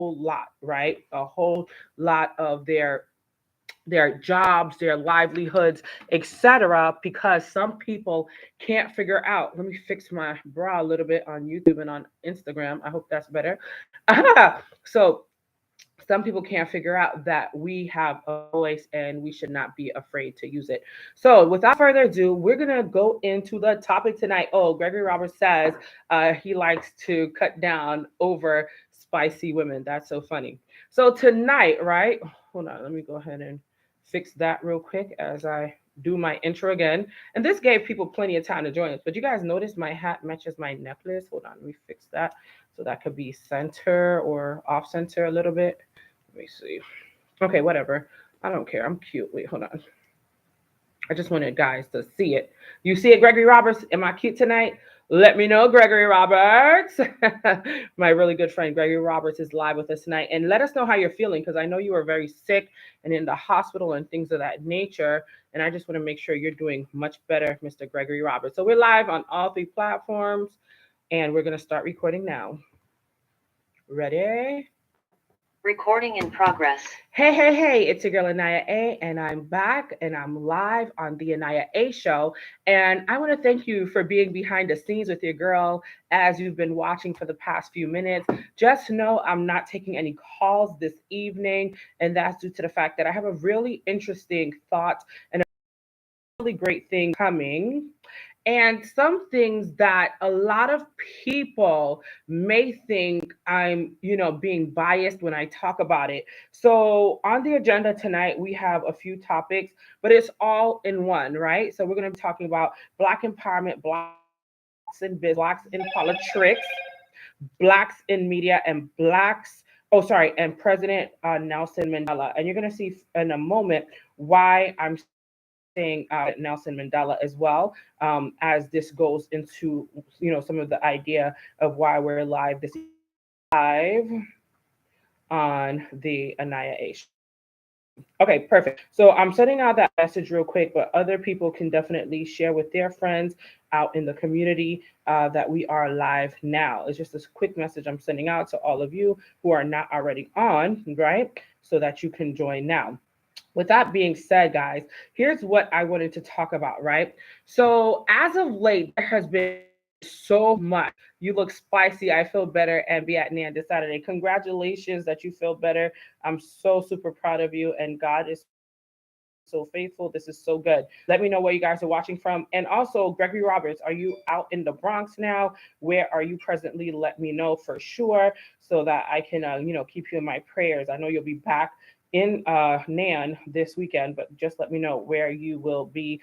whole lot, right? A whole lot of their jobs, their livelihoods, etc. Because some people can't figure out. Let me fix my bra a little bit on YouTube and on Instagram. I hope that's better. So some people can't figure out that we have a voice and we should not be afraid to use it. So, without further ado, we're going to go into the topic tonight. Oh, Gregory Roberts says he likes to cut down over spicy women. That's so funny. So, tonight, right? Hold on, let me go ahead and fix that real quick as I do my intro again. And this gave people plenty of time to join us. But you guys notice my hat matches my necklace. Hold on, let me fix that so that could be center or off center a little bit. Let me see. Okay, whatever. I don't care. I'm cute. Wait, hold on. I just wanted guys to see it. You see it, Gregory Roberts? Am I cute tonight? Let me know, Gregory Roberts. My really good friend Gregory Roberts is live with us tonight. And let us know how you're feeling because I know you are very sick and in the hospital and things of that nature. And I just want to make sure you're doing much better, Mr. Gregory Roberts. So we're live on all three platforms and we're going to start recording now. Ready? Recording in progress. Hey, hey, hey, it's your girl Anaya A, and I'm back and I'm live on the Anaya A show. And I want to thank you for being behind the scenes with your girl as you've been watching for the past few minutes. Just know I'm not taking any calls this evening, and that's due to the fact that I have a really interesting thought and a really great thing coming and some things that a lot of people may think I'm, being biased when I talk about it. So, on the agenda tonight, we have a few topics, but it's all in one, right? So, we're going to be talking about Black empowerment, Blacks in business, Blacks in politics, Blacks in media, and and President Nelson Mandela. And you're going to see in a moment why I'm saying Nelson Mandela as well, as this goes into some of the idea of why we're live this live on the Anaya A show. Okay, perfect. So I'm sending out that message real quick, but other people can definitely share with their friends out in the community that we are live now. It's just this quick message I'm sending out to all of you who are not already on, right? So that you can join now. With that being said, guys, here's what I wanted to talk about, right? So, as of late, there has been so much. You look spicy. I feel better. And be at Nan this Saturday. Congratulations that you feel better. I'm so super proud of you. And God is so faithful. This is so good. Let me know where you guys are watching from. And also, Gregory Roberts, are you out in the Bronx now? Where are you presently? Let me know for sure so that I can, keep you in my prayers. I know you'll be back in Nan this weekend, but just let me know where you will be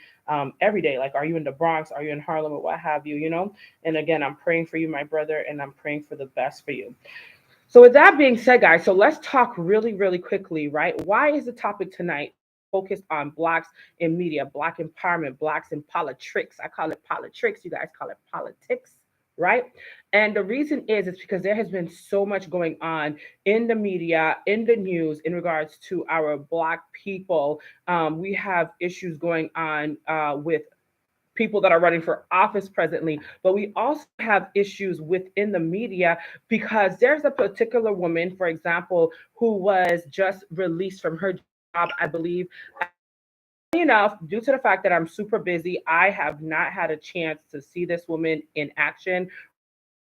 every day. Like, are you in the Bronx? Are you in Harlem or what have you? And again, I'm praying for you, my brother, and I'm praying for the best for you. So, with that being said, guys, so let's talk really, really quickly, right? Why is the topic tonight focused on Blacks in media, Black empowerment, Blacks in politics? I call it politics. You guys call it politics, right? And the reason is it's because there has been so much going on in the media, in the news, in regards to our Black people. We have issues going on with people that are running for office presently, but we also have issues within the media because there's a particular woman, for example, who was just released from her job, I believe. Enough, due to the fact that I'm super busy, I have not had a chance to see this woman in action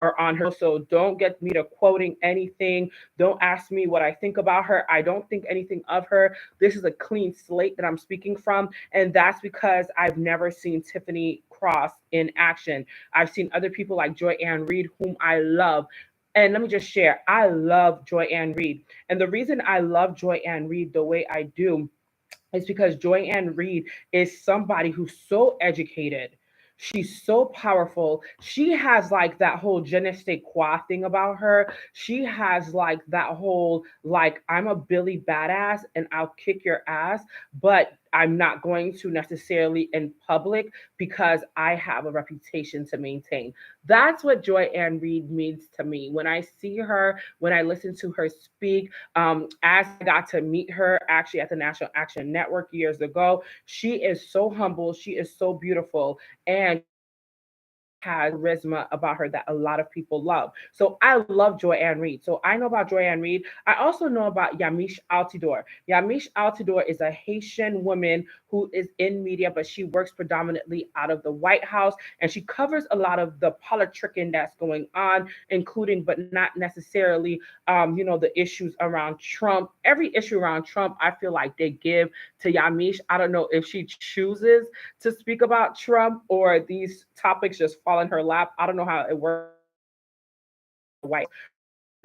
or on her. So don't get me to quoting anything. Don't ask me what I think about her. I don't think anything of her. This is a clean slate that I'm speaking from. And that's because I've never seen Tiffany Cross in action. I've seen other people like Joy Ann Reid, whom I love. And let me just share, I love Joy Ann Reid. And the reason I love Joy Ann Reid the way I do is because Joy Ann Reid is somebody who's so educated. She's so powerful. She has like that whole je ne sais quoi thing about her. She has like that whole, like, I'm a Billy badass and I'll kick your ass, but I'm not going to necessarily in public because I have a reputation to maintain. That's what Joy Ann Reid means to me. When I see her, when I listen to her speak, as I got to meet her actually at the National Action Network years ago, she is so humble. She is so beautiful. And has charisma about her that a lot of people love. So I love Joy-Ann Reid. So I know about Joy-Ann Reid. I also know about Yamiche Altidore. Yamiche Altidore is a Haitian woman who is in media, but she works predominantly out of the White House, and she covers a lot of the politicking that's going on, including but not necessarily, the issues around Trump. Every issue around Trump, I feel like they give to Yamiche. I don't know if she chooses to speak about Trump or these topics just fall in her lap. I don't know how it works white.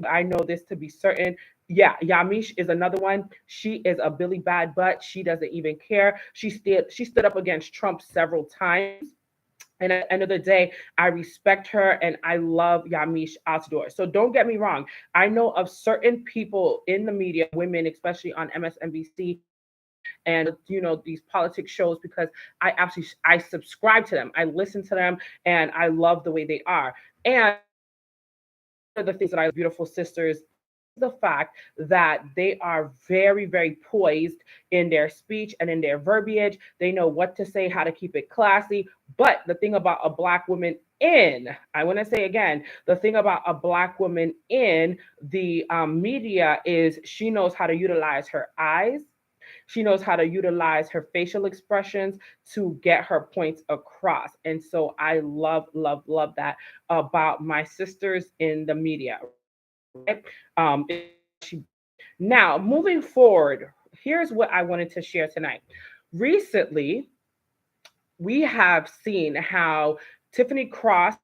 I know this to be certain. Yeah, Yamish is another one. She is a Billy Bad Butt. She doesn't even care. She stood up against Trump several times. And at the end of the day, I respect her and I love Yamiche Altidore. So don't get me wrong. I know of certain people in the media, women, especially on MSNBC, and these politics shows, because I subscribe to them, I listen to them, and I love the way they are. And one of the things that I beautiful sisters, the fact that they are very, very poised in their speech and in their verbiage. They know what to say, how to keep it classy. But the thing about a black woman I want to say again, the thing about a black woman in the media is she knows how to utilize her eyes. She knows how to utilize her facial expressions to get her points across. And so I love, love, love that about my sisters in the media. Right? Um, Now, moving forward, here's what I wanted to share tonight. Recently, we have seen how Tiffany Cross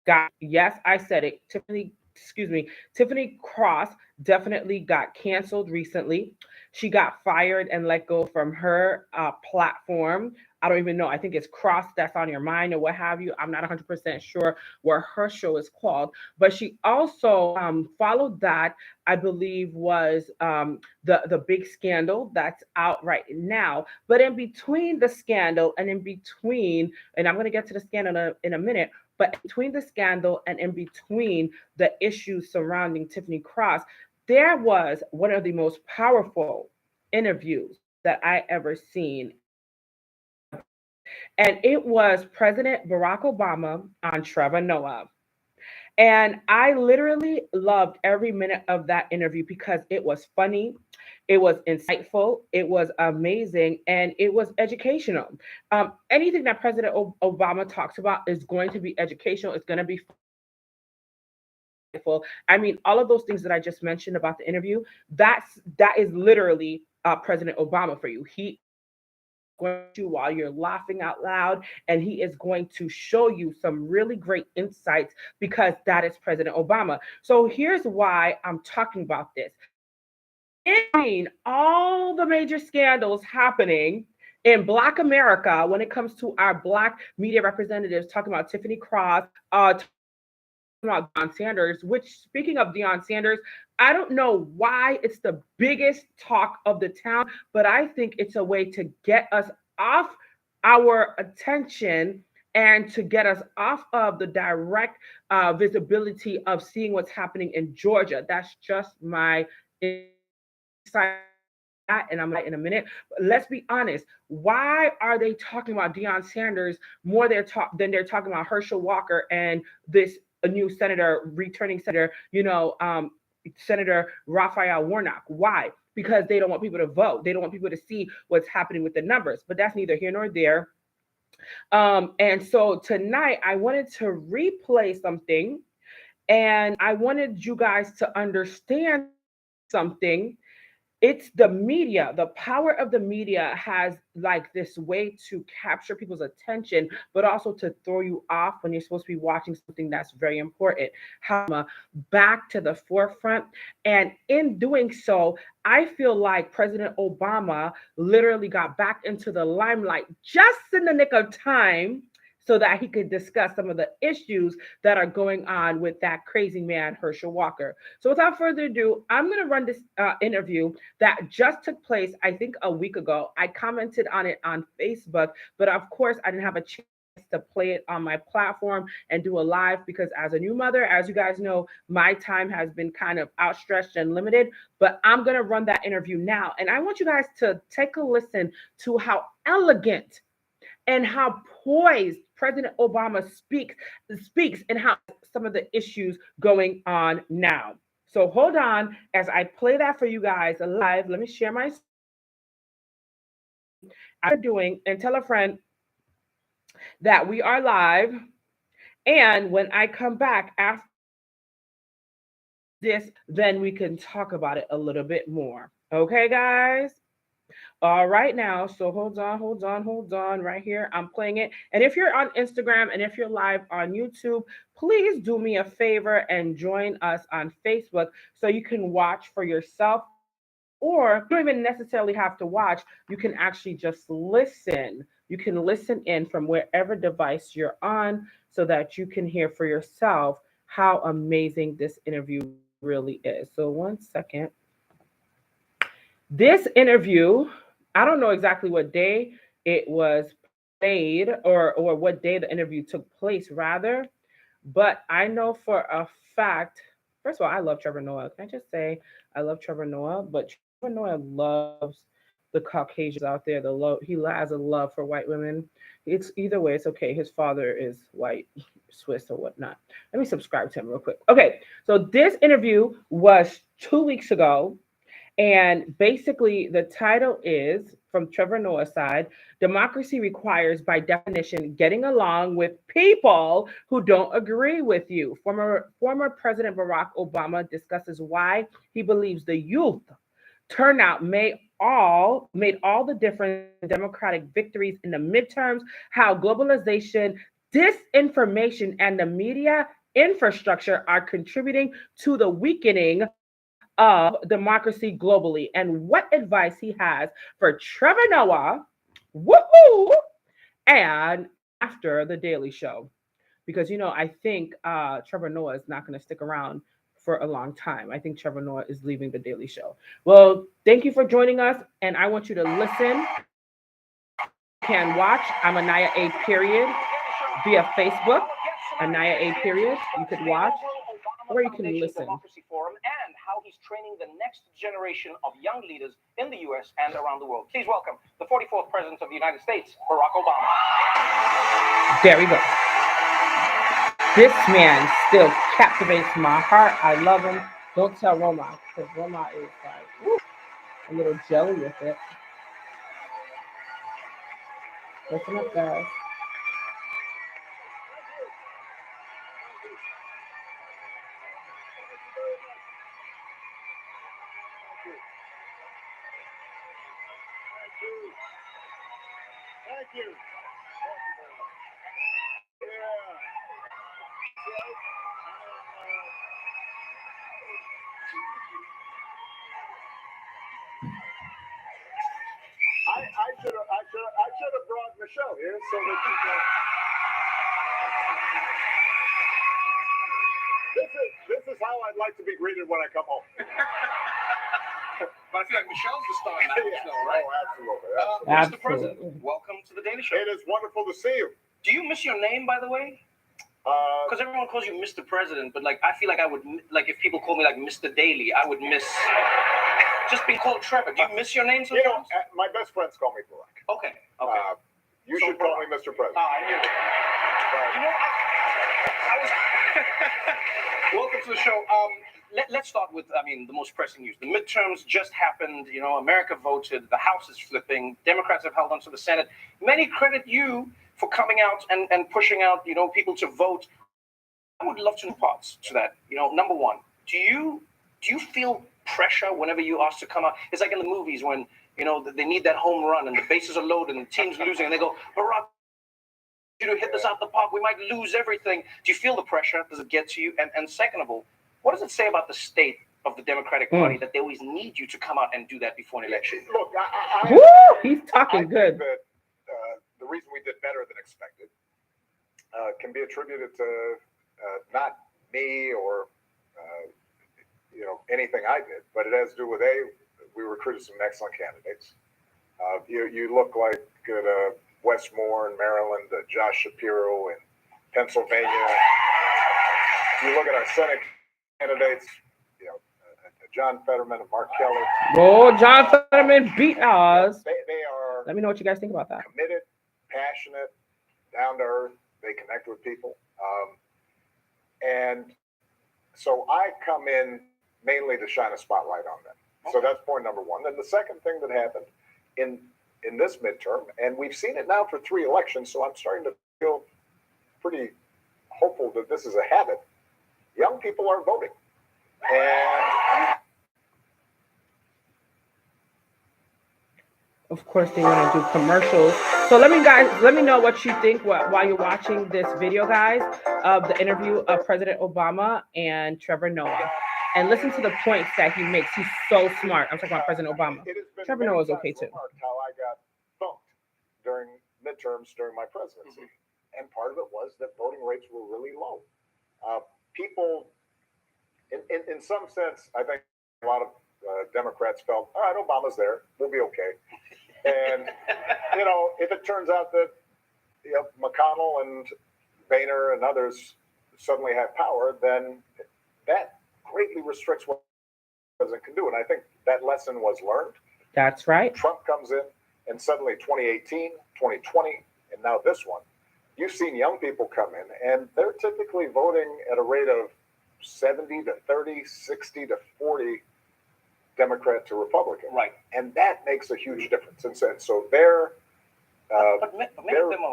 got, yes, I said it, Tiffany Cross definitely got canceled recently. She got fired and let go from her platform. I don't even know. I think it's Cross That's on Your Mind or what have you. I'm not 100% sure what her show is called. But she also followed that, I believe, was the big scandal that's out right now. But in between the scandal and in between, and I'm going to get to the scandal in a minute, but between the scandal and in between the issues surrounding Tiffany Cross, there was one of the most powerful interviews that I ever seen. And it was President Barack Obama on Trevor Noah. And I literally loved every minute of that interview because it was funny, it was insightful, it was amazing, and it was educational. Anything that President Obama talks about is going to be educational, it's going to be insightful. I mean, all of those things that I just mentioned about the interview, that is literally President Obama for you. He going to while you're laughing out loud, and he is going to show you some really great insights because that is President Obama. So here's why I'm talking about this. In all the major scandals happening in Black America when it comes to our Black media representatives, talking about Tiffany Cross, about Deion Sanders, which, speaking of Deion Sanders, I don't know why it's the biggest talk of the town, but I think it's a way to get us off our attention and to get us off of the direct visibility of seeing what's happening in Georgia. That's just my insight, and I'm like in a minute. But let's be honest. Why are they talking about Deion Sanders more than they're talking about Herschel Walker and this a new senator, returning senator, Senator Raphael Warnock? Why? Because they don't want people to vote. They don't want people to see what's happening with the numbers. But that's neither here nor there. And so tonight I wanted to replay something, and I wanted you guys to understand something. It's the media. The power of the media has like this way to capture people's attention, but also to throw you off when you're supposed to be watching something that's very important. How back to the forefront. And in doing so, I feel like President Obama literally got back into the limelight just in the nick of time so that he could discuss some of the issues that are going on with that crazy man, Herschel Walker. So without further ado, I'm going to run this interview that just took place, I think, a week ago. I commented on it on Facebook, but of course, I didn't have a chance to play it on my platform and do a live because as a new mother, as you guys know, my time has been kind of outstretched and limited, but I'm going to run that interview now. And I want you guys to take a listen to how elegant and how poised President Obama speaks and how some of the issues going on now. So hold on as I play that for you guys live. Let me share my doing and tell a friend that we are live. And when I come back after this, then we can talk about it a little bit more. Okay, guys? All right, now. So hold on right here. I'm playing it. And if you're on Instagram and if you're live on YouTube, please do me a favor and join us on Facebook so you can watch for yourself. Or you don't even necessarily have to watch. You can actually just listen. You can listen in from wherever device you're on so that you can hear for yourself how amazing this interview really is. So, one second. This interview, I don't know exactly what day it was played or what day the interview took place, rather, but I know for a fact. First of all, I love Trevor Noah. Can I just say I love Trevor Noah? But Trevor Noah loves the Caucasians out there. The love he has a love for white women. It's either way. It's okay. His father is white, Swiss or whatnot. Let me subscribe to him real quick. Okay, so this interview was 2 weeks ago. And basically, the title is from Trevor Noah's side: Democracy requires, by definition, getting along with people who don't agree with you. Former President Barack Obama discusses why he believes the youth turnout made all the difference in Democratic victories in the midterms, how globalization, disinformation, and the media infrastructure are contributing to the weakening of democracy globally, and what advice he has for Trevor Noah, woohoo, and after the Daily Show. Because I think Trevor Noah is not going to stick around for a long time. I think Trevor Noah is leaving the Daily Show. Well, thank you for joining us, and I want you to listen. You can watch. I'm Anaya A. Period via Facebook. Anaya A. Period. You could watch, or you can listen. Democracy Forum and how he's training the next generation of young leaders in the U.S. and around the world. Please welcome the 44th President of the United States, Barack Obama. There we go. This man still captivates my heart. I love him. Don't tell Roma, because Roma is like a little jelly with it. Listen up, guys. Thank you. I should have brought Michelle here so that you can. This is how I'd like to be greeted when I come home. But I feel like Michelle's the star now, Yeah. right? Oh, absolutely. Mr. President, welcome to the Daily Show. It is wonderful to see you. Do you miss your name, by the way? Because everyone calls you Mr. President, but I feel like I would, if people call me Mr. Daily, I would miss just being called Trevor. Do you miss your name sometimes? My best friends call me Barack. Okay. You should call me Mr. President. I knew it. I was. Welcome to the show. Let's start with, the most pressing news. The midterms just happened. America voted. The House is flipping. Democrats have held on to the Senate. Many credit you for coming out and pushing out, people to vote. I would love to know parts to that. Number one, do you feel pressure whenever you ask to come out? It's like in the movies when, they need that home run and the bases are loaded and the team's losing and they go, Barack, you hit this out the park. We might lose everything. Do you feel the pressure? Does it get to you? And second of all, what does it say about the state of the Democratic Party that they always need you to come out and do that before an election? Look, He's talking good. That, the reason we did better than expected can be attributed to not me or anything I did, but it has to do with we recruited some excellent candidates. You look like Westmore in Maryland, Josh Shapiro in Pennsylvania. You look at our Senate candidates, John Fetterman and Mark Kelly. Oh, John Fetterman beat us. They are. Let me know what you guys think about that. Committed, passionate, down to earth. They connect with people. And so I come in mainly to shine a spotlight on them. So that's point number one. Then the second thing that happened in this midterm, and we've seen it now for 3 elections, so I'm starting to feel pretty hopeful that this is a habit. Young people are voting. And of course, they want to do commercials. So let me know what you think while you're watching this video, guys, of the interview of President Obama and Trevor Noah. And listen to the points that he makes. He's so smart. I'm talking about President Obama. Trevor Noah is okay too. How I got thumped during midterms during my presidency. And part of it was that voting rates were really low. People, in some sense, I think a lot of Democrats felt, all right, Obama's there, we'll be okay. And, if it turns out that McConnell and Boehner and others suddenly have power, then that greatly restricts what the president can do. And I think that lesson was learned. That's right. Trump comes in, and suddenly 2018, 2020, and now this one, you've seen young people come in, and they're typically voting at a rate of 70 to 30, 60 to 40 Democrat to Republican. Right. And that makes a huge difference. And so their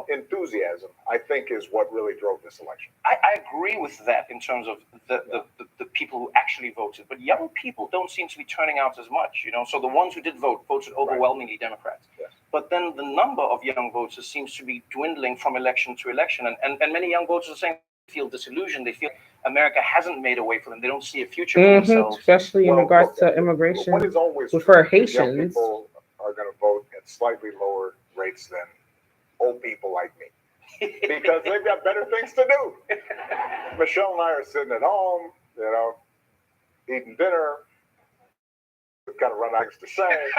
enthusiasm, I think, is what really drove this election. I agree with that in terms of the people who actually voted. But young people don't seem to be turning out as much, So the ones who did vote voted overwhelmingly Democrats. Yes. But then the number of young voters seems to be dwindling from election to election. And many young voters are saying they feel disillusioned. They feel America hasn't made a way for them. They don't see a future for themselves. Especially in regards to immigration. What is always for true, Haitians, young people are going to vote at slightly lower rates than old people like me. Because they've got better things to do. Michelle and I are sitting at home, eating dinner. We've kind of run out of things to say.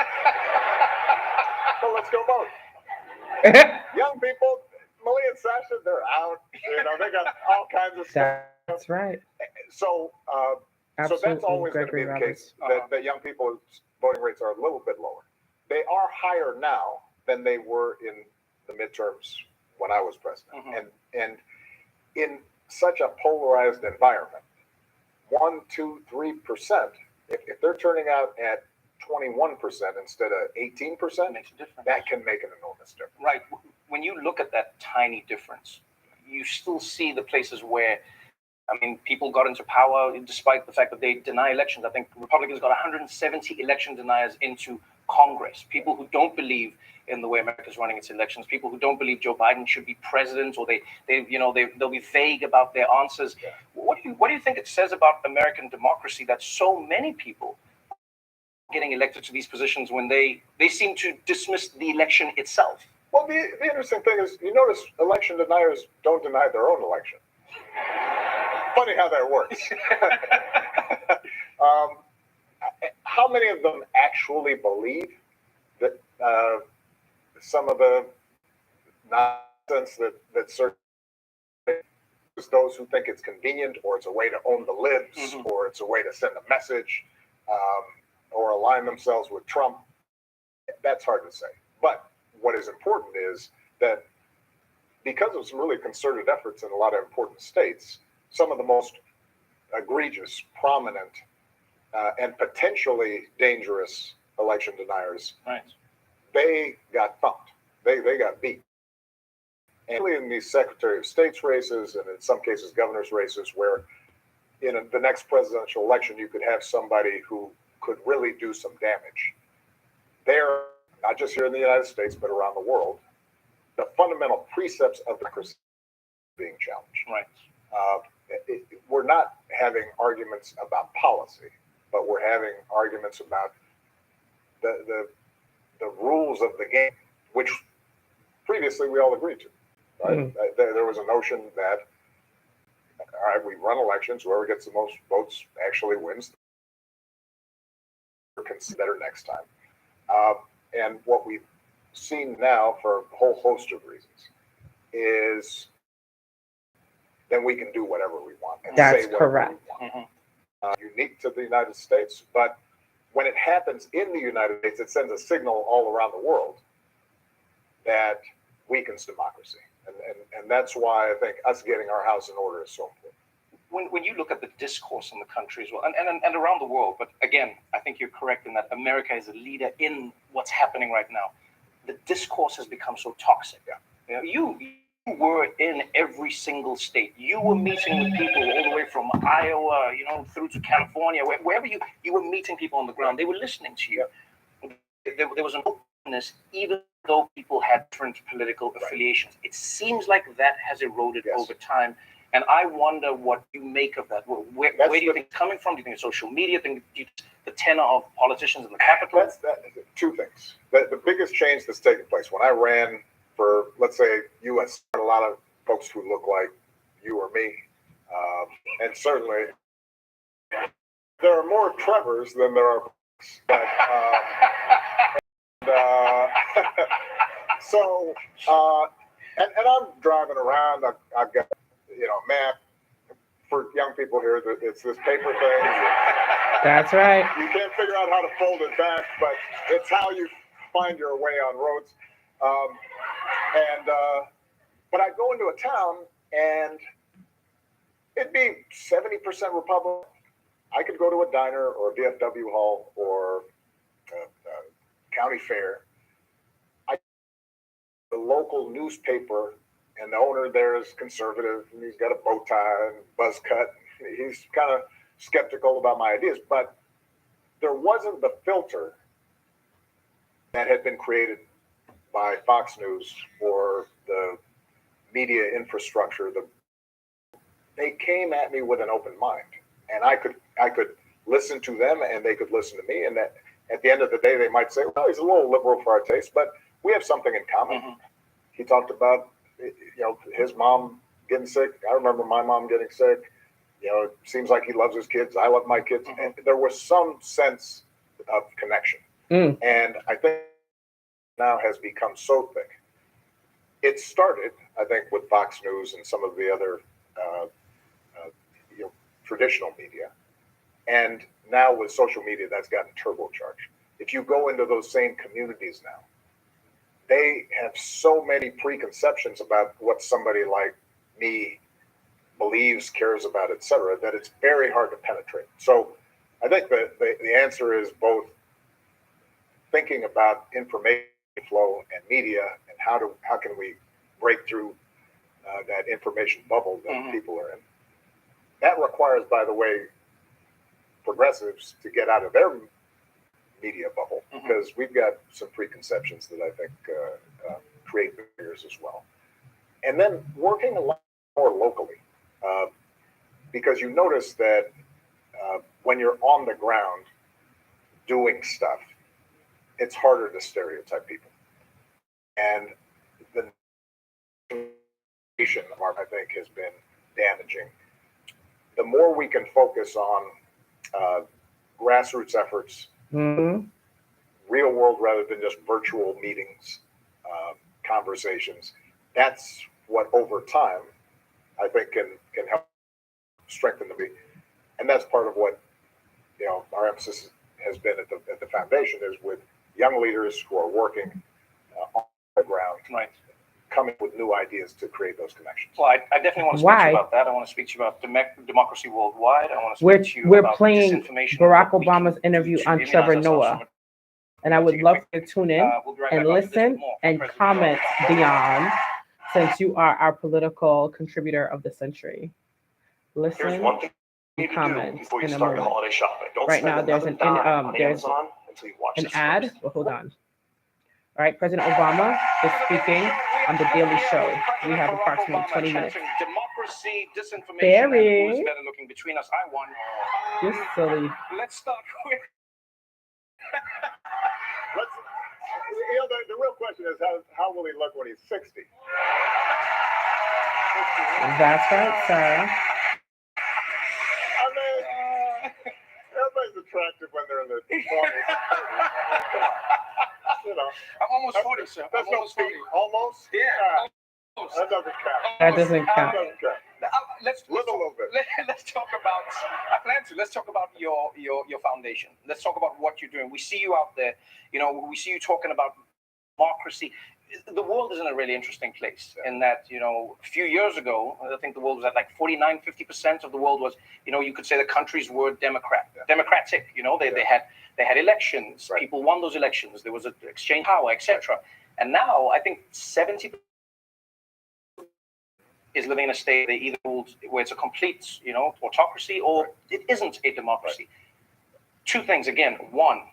So let's go vote. Young people, Malia and Sasha, they're out. They got all kinds of stuff. That's right. So that's always going to be the case, that young people's voting rates are a little bit lower. They are higher now than they were in the midterms when I was president. And in such a polarized environment, 1%, 2%, 3%, if they're turning out at 21% instead of 18%, makes a difference. That can make an enormous difference. Right. When you look at that tiny difference, you still see the places where, people got into power despite the fact that they deny elections. I think Republicans got 170 election deniers into Congress. People who don't believe in the way America's running its elections. People who don't believe Joe Biden should be president, or they'll be vague about their answers. Yeah. What do you think it says about American democracy that so many people are getting elected to these positions when they seem to dismiss the election itself? Well, the interesting thing is, you notice election deniers don't deny their own election. Funny how that works. How many of them actually believe that some of the nonsense that certain those who think it's convenient, or it's a way to own the libs, or it's a way to send a message, or align themselves with Trump? That's hard to say. But what is important is that because of some really concerted efforts in a lot of important states, some of the most egregious, prominent, and potentially dangerous election deniers, they got thumped. They got beat. And in these Secretary of State's races, and in some cases governor's races, where in the next presidential election you could have somebody who could really do some damage. They're not just here in the United States, but around the world, the fundamental precepts of democracy being challenged. Right. We're not having arguments about policy, but we're having arguments about the rules of the game, which previously we all agreed to. Right? There was a notion that, all right, we run elections, whoever gets the most votes actually wins. Consider next time. And what we've seen now, for a whole host of reasons, is then we can do whatever we want and That's say whatever correct. we want. Unique to the United States, but when it happens in the United States, it sends a signal all around the world that weakens democracy. And that's why I think us getting our house in order is so important. When you look at the discourse in the country as well, and around the world, but again, I think you're correct in that America is a leader in what's happening right now. The discourse has become so toxic. Yeah. You were in every single state. You were meeting with people all the way from Iowa, through to California, wherever you were meeting people on the ground. They were listening to you. There was an openness, even though people had different political affiliations. It seems like that has eroded over time. And I wonder what you make of that. Where do you think it's coming from? Do you think it's social media? Do you think the tenor of politicians in the capital? Two things. The biggest change that's taken place when I ran for, let's say, U.S., a lot of folks who look like you or me, and certainly there are more Trevors than there are. But, and I'm driving around. I've got map. For young people here, it's this paper thing. That's right. You can't figure out how to fold it back, but it's how you find your way on roads. But I go into a town and it'd be 70% Republican. I could go to a diner or a VFW hall or a county fair. The local newspaper, and the owner there is conservative, and he's got a bow tie and buzz cut. He's kind of skeptical about my ideas, but there wasn't the filter that had been created by Fox News or the media infrastructure. They came at me with an open mind, and I could listen to them, and they could listen to me. And that at the end of the day, they might say, "Well, he's a little liberal for our taste, but we have something in common." Mm-hmm. He talked about his mom getting sick. I remember my mom getting sick. It seems like he loves his kids. I love my kids, mm-hmm. And there was some sense of connection. And I think now has become so thick. It started, I think, with Fox News and some of the other traditional media. And now with social media, that's gotten turbocharged. If you go into those same communities now, they have so many preconceptions about what somebody like me believes, cares about, etc., that it's very hard to penetrate. So I think the answer is both thinking about information flow and media, and how can we break through that information bubble that mm-hmm. people are in. That requires, by the way, progressives to get out of their media bubble, mm-hmm. because we've got some preconceptions that I think create barriers as well. And then working a lot more locally, because you notice that when you're on the ground doing stuff, it's harder to stereotype people. And the nation, I think, has been damaging. The more we can focus on grassroots efforts, mm-hmm. real world rather than just virtual meetings, conversations, that's what over time I think can help strengthen the media. And that's part of what our emphasis has been at the foundation, is with young leaders who are working on the ground, right, coming with new ideas to create those connections. Well, I definitely want to speak to you about that. I want to speak to you about democracy worldwide. I want to speak to you about playing Barack Obama's interview on Trevor Noah. And I would love to tune in and listen and comment, Dion, since you are our political contributor of the century. Listen and comment before you in a start moment. Holiday shopping. Don't right now, there's an Amazon until you watch an this ad. first. Well, hold on. All right, President Obama is speaking on The Daily Show. We have approximately 20 minutes. Democracy, disinformation, Barry. and who's better looking between us. I won. You're silly. Let's start with. The real question is, how will he look when he's 60? That's right, sir. I mean, everybody's attractive when they're in their 20s. I'm almost 40, sir. That's I'm almost 40. Almost? Yeah. That doesn't count. That doesn't count. Let's live a little bit. Let's talk about. I plan to. Let's talk about your foundation. Let's talk about what you're doing. We see you out there. We see you talking about democracy. the world is in a really interesting place in that, a few years ago, I think the world was at like 50% of the world was, you could say the countries were democratic, they had elections, Right. people won those elections, there was an exchange of power, etc. And now I think 70% is living in a state they either ruled where it's a complete, autocracy or it isn't a democracy. Right. Two things again. One,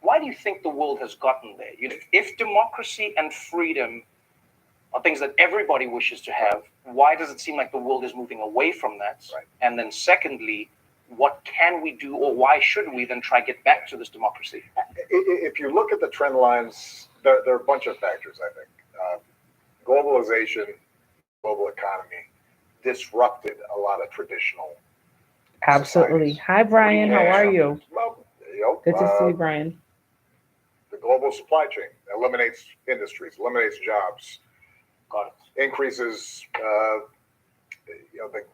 why do you think the world has gotten there? If democracy and freedom are things that everybody wishes to have, why does it seem like the world is moving away from that? Right. And then secondly, what can we do, or why should we then try to get back to this democracy? If you look at the trend lines, there are a bunch of factors, I think. Globalization, global economy disrupted a lot of traditional Absolutely. societies. Hi, Brian. How are you? Well, Good to see you, Brian. The global supply chain eliminates industries, eliminates jobs, increases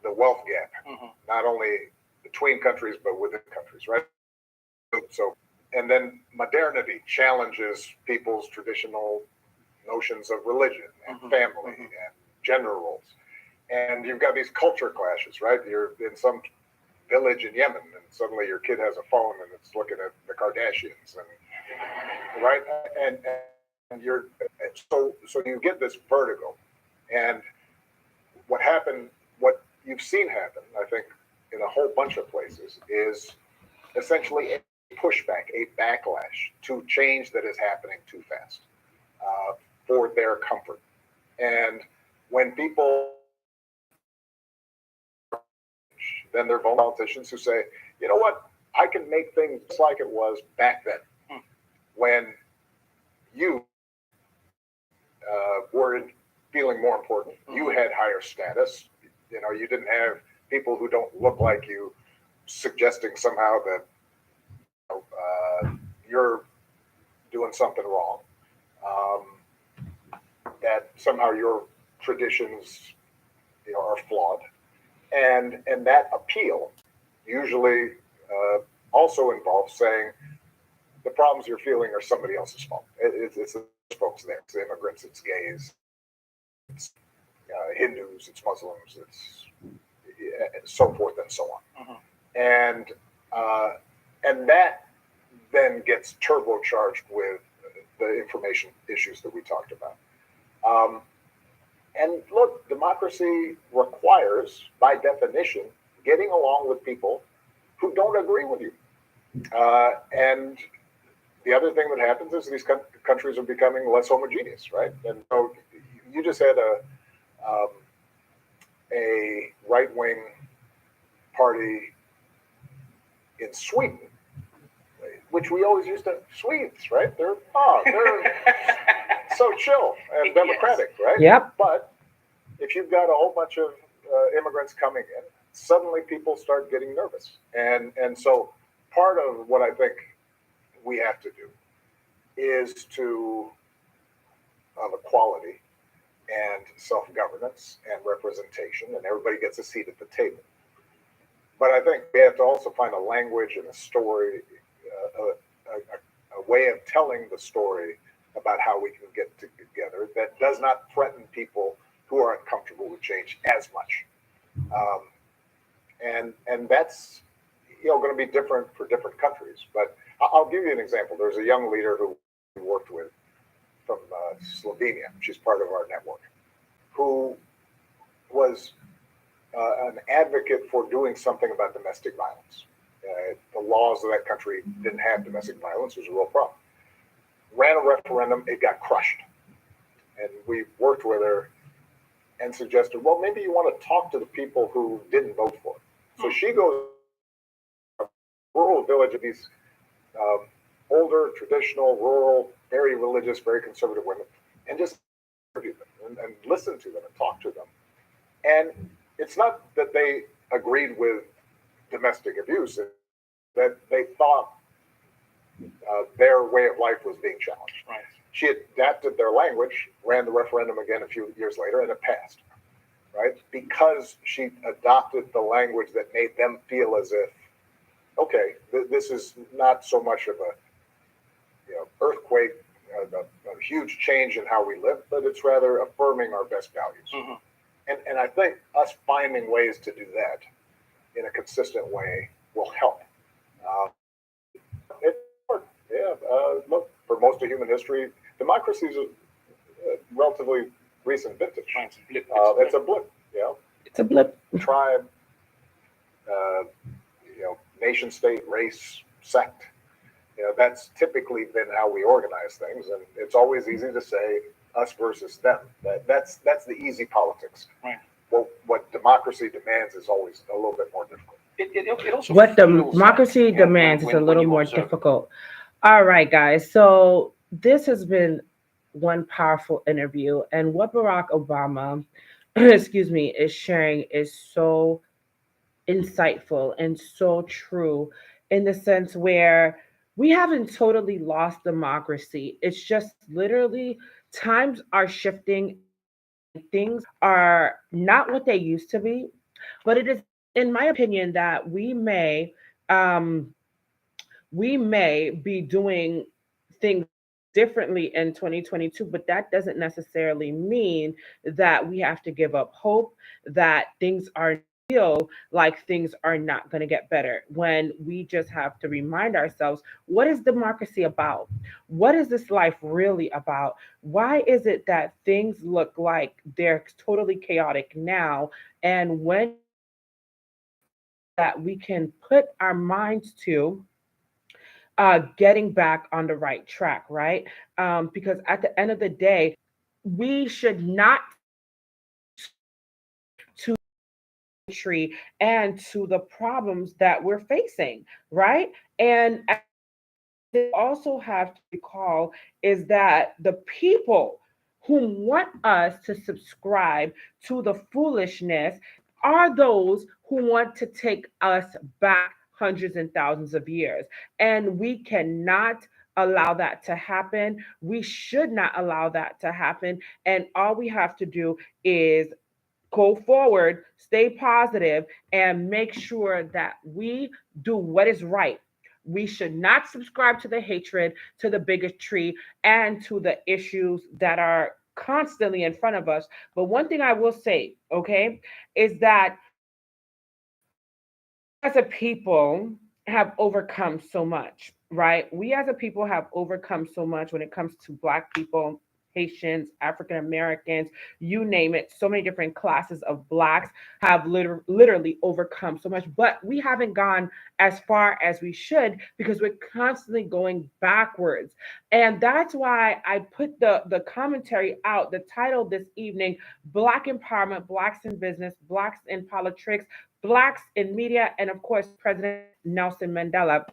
the wealth gap, not only between countries but within countries, right? So, and then modernity challenges people's traditional notions of religion and family and gender roles. And you've got these culture clashes, right? You're in some village in Yemen and suddenly your kid has a phone and it's looking at the Kardashians, and right? And you're so you get this vertigo. And what you've seen happen, I think, in a whole bunch of places is essentially a pushback, a backlash to change that is happening too fast for their comfort. And when people, then there are politicians who say, you know what, I can make things just like it was back then when you were feeling more important. You had higher status. You didn't have people who don't look like you suggesting somehow that you're doing something wrong, that somehow your traditions are flawed, and that appeal usually also involves saying the problems you're feeling are somebody else's fault. It's the folks there. It's the immigrants, it's gays, it's Hindus, it's Muslims, it's so forth and so on. And that then gets turbocharged with the information issues that we talked about. And look, democracy requires, by definition, getting along with people who don't agree with you. And the other thing that happens is these countries are becoming less homogeneous, right? And so you just had a right-wing party in Sweden, which we always used to, Swedes, right? They're so chill and democratic, right? Yep. But if you've got a whole bunch of immigrants coming in, suddenly people start getting nervous. And so part of what I think we have to do is of equality and self-governance and representation, and everybody gets a seat at the table. But I think we have to also find a language and a story, a way of telling the story about how we can get together that does not threaten people who are uncomfortable with change as much. And that's going to be different for different countries. But I'll give you an example. There's a young leader who we worked with from Slovenia. She's part of our network, who was an advocate for doing something about domestic violence. The laws of that country didn't have domestic violence. It was a real problem. Ran a referendum. It got crushed. And we worked with her and suggested, well, maybe you want to talk to the people who didn't vote for it. So she goes to a rural village of these older, traditional, rural, very religious, very conservative women, and just interview them and listen to them and talk to them. And it's not that they agreed with domestic abuse, that they thought their way of life was being challenged. Right. She adapted their language, ran the referendum again a few years later, and it passed. Right? Because she adopted the language that made them feel as if, okay, this is not so much of a earthquake a huge change in how we live, but it's rather affirming our best values. And I think us finding ways to do that in a consistent way will help. It's hard. Yeah. Look, for most of human history, democracy is a relatively recent vintage. It's a blip. It's a blip. Tribe, nation state, race, sect. That's typically been how we organize things, and it's always easy to say us versus them. That's the easy politics. Right. Well, what democracy demands is always a little bit more difficult. It also What feels democracy like, demands is a when little you more observe- difficult. All right, guys. So this has been one powerful interview, and what Barack Obama, excuse me, is sharing is so insightful and so true in the sense where we haven't totally lost democracy. It's just literally times are shifting, things are not what they used to be, but it is, in my opinion, that um, we may be doing things differently in 2022, but that doesn't necessarily mean that we have to give up hope, that things are feel like things are not going to get better, when we just have to remind ourselves, what is democracy about? What is this life really about? Why is it that things look like they're totally chaotic now? And when that we can put our minds to getting back on the right track, right? Because at the end of the day, we should not to tree and to the problems that we're facing, right? And they also have to recall is that the people who want us to subscribe to the foolishness are those who want to take us back hundreds and thousands of years. And we cannot allow that to happen. We should not allow that to happen. And all we have to do is go forward, stay positive, and make sure that we do what is right. We should not subscribe to the hatred, to the bigotry, and to the issues that are constantly in front of us. But one thing I will say, okay, is that as a people have overcome so much, right? We as a people have overcome so much when it comes to Black people, Haitians, African Americans, you name it. So many different classes of Blacks have literally overcome so much, but we haven't gone as far as we should because we're constantly going backwards. And that's why I put the commentary out, the title this evening, Black Empowerment, Blacks in Business, Blacks in Politrix, Blacks in Media, and of course, President Nelson Mandela.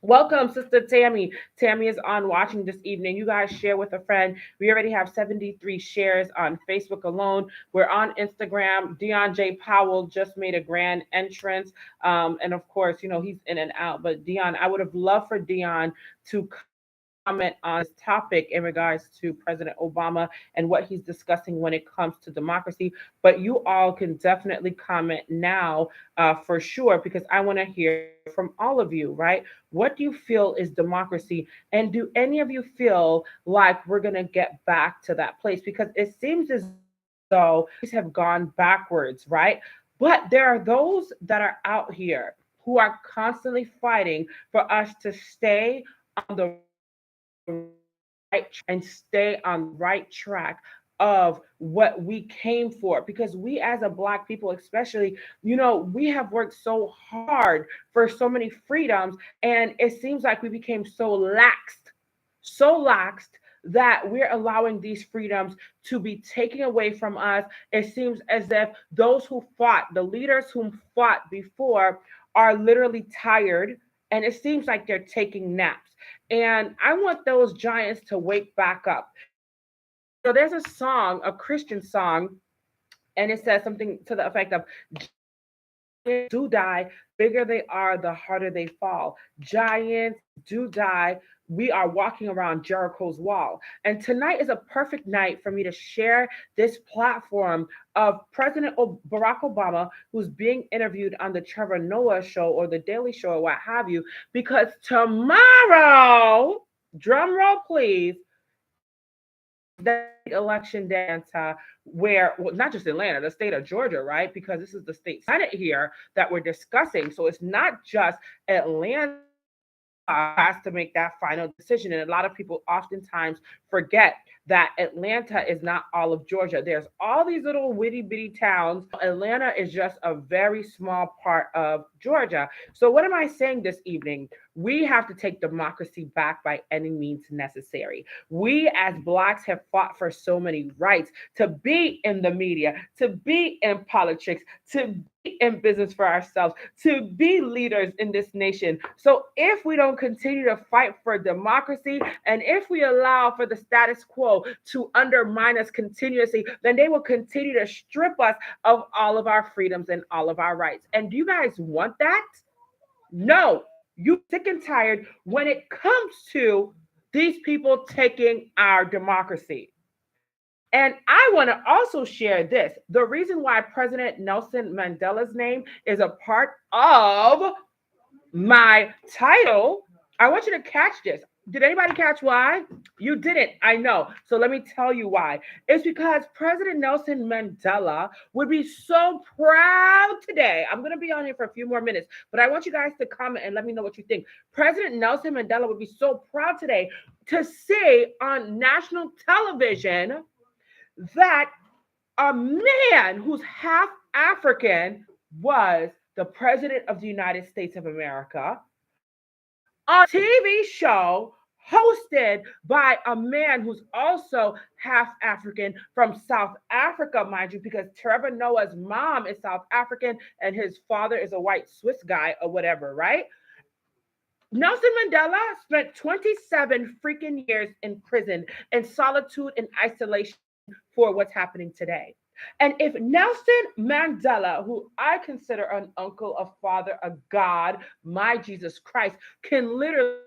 Welcome, Sister Tammy. Tammy is on watching this evening. You guys share with a friend. We already have 73 shares on Facebook alone. We're on Instagram. Dion J. Powell just made a grand entrance. And of course, he's in and out. But Dion, I would have loved for Dion to comment on this topic in regards to President Obama and what he's discussing when it comes to democracy. But you all can definitely comment now for sure, because I want to hear from all of you, right? What do you feel is democracy? And do any of you feel like we're going to get back to that place? Because it seems as though things have gone backwards, right? But there are those that are out here who are constantly fighting for us to stay on the right and stay on the right track of what we came for, because we as a Black people especially, we have worked so hard for so many freedoms, and it seems like we became so laxed that we're allowing these freedoms to be taken away from us. It seems as if those who fought, the leaders who fought before, are literally tired, and it seems like they're taking naps. And I want those giants to wake back up. So there's a song, a Christian song, and it says something to the effect of, giants do die, bigger they are, the harder they fall. Giants do die. We are walking around Jericho's wall. And tonight is a perfect night for me to share this platform of President Barack Obama, who's being interviewed on the Trevor Noah show or the Daily Show or what have you, because tomorrow, drum roll please, the election day, Atlanta, where, well, not just Atlanta, the state of Georgia, right? Because this is the state senate here that we're discussing. So it's not just Atlanta has to make that final decision. And a lot of people oftentimes forget that Atlanta is not all of Georgia. There's all these little witty bitty towns. Atlanta is just a very small part of Georgia. So, what am I saying this evening? We have to take democracy back by any means necessary. We as Blacks have fought for so many rights to be in the media, to be in politics, to be in business for ourselves, to be leaders in this nation. So if we don't continue to fight for democracy, and if we allow for the status quo to undermine us continuously, then they will continue to strip us of all of our freedoms and all of our rights. And do you guys want that? No. You sick and tired when it comes to these people taking our democracy. And I want to also share this. The reason why President Nelson Mandela's name is a part of my title, I want you to catch this. Did anybody catch why? You didn't, I know. So let me tell you why. It's because President Nelson Mandela would be so proud today. I'm going to be on here for a few more minutes, but I want you guys to comment and let me know what you think. President Nelson Mandela would be so proud today to see on national television that a man who's half African was the president of the United States of America, a TV show hosted by a man who's also half African from South Africa, mind you, because Trevor Noah's mom is South African and his father is a white Swiss guy or whatever, right? Nelson Mandela spent 27 freaking years in prison in solitude and isolation for what's happening today. And if Nelson Mandela, who I consider an uncle, a father, a God, my Jesus Christ, can literally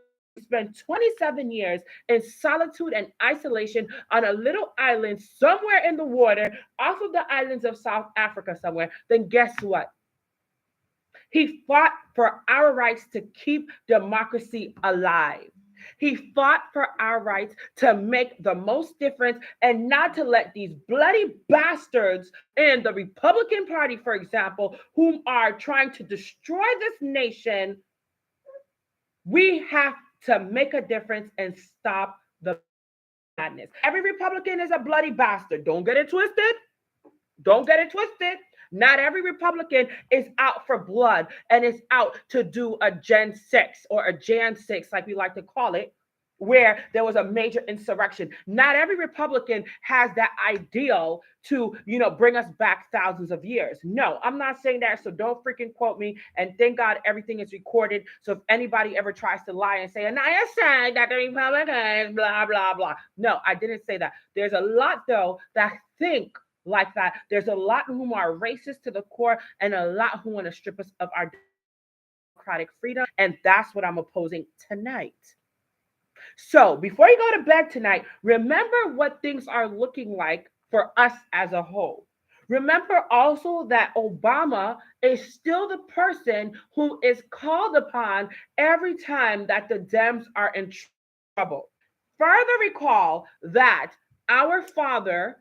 spend 27 years in solitude and isolation on a little island somewhere in the water off of the islands of South Africa somewhere, then guess what? He fought for our rights to keep democracy alive. He fought for our rights to make the most difference and not to let these bloody bastards in the Republican Party, for example, whom are trying to destroy this nation. We have to make a difference and stop the madness. Every Republican is a bloody bastard. Don't get it twisted. Don't get it twisted. Not every Republican is out for blood and is out to do a Gen 6 or a Jan 6, like we like to call it, where there was a major insurrection. Not every Republican has that ideal to, bring us back thousands of years. No, I'm not saying that, so don't freaking quote me. And thank God everything is recorded. So if anybody ever tries to lie and say, Anaya said that the Republicans, blah, blah, blah. No, I didn't say that. There's a lot, though, that think like that. There's a lot whom are racist to the core and a lot who want to strip us of our democratic freedom. And that's what I'm opposing tonight. So before you go to bed tonight, remember what things are looking like for us as a whole. Remember also that Obama is still the person who is called upon every time that the Dems are in trouble. Further recall that our Father,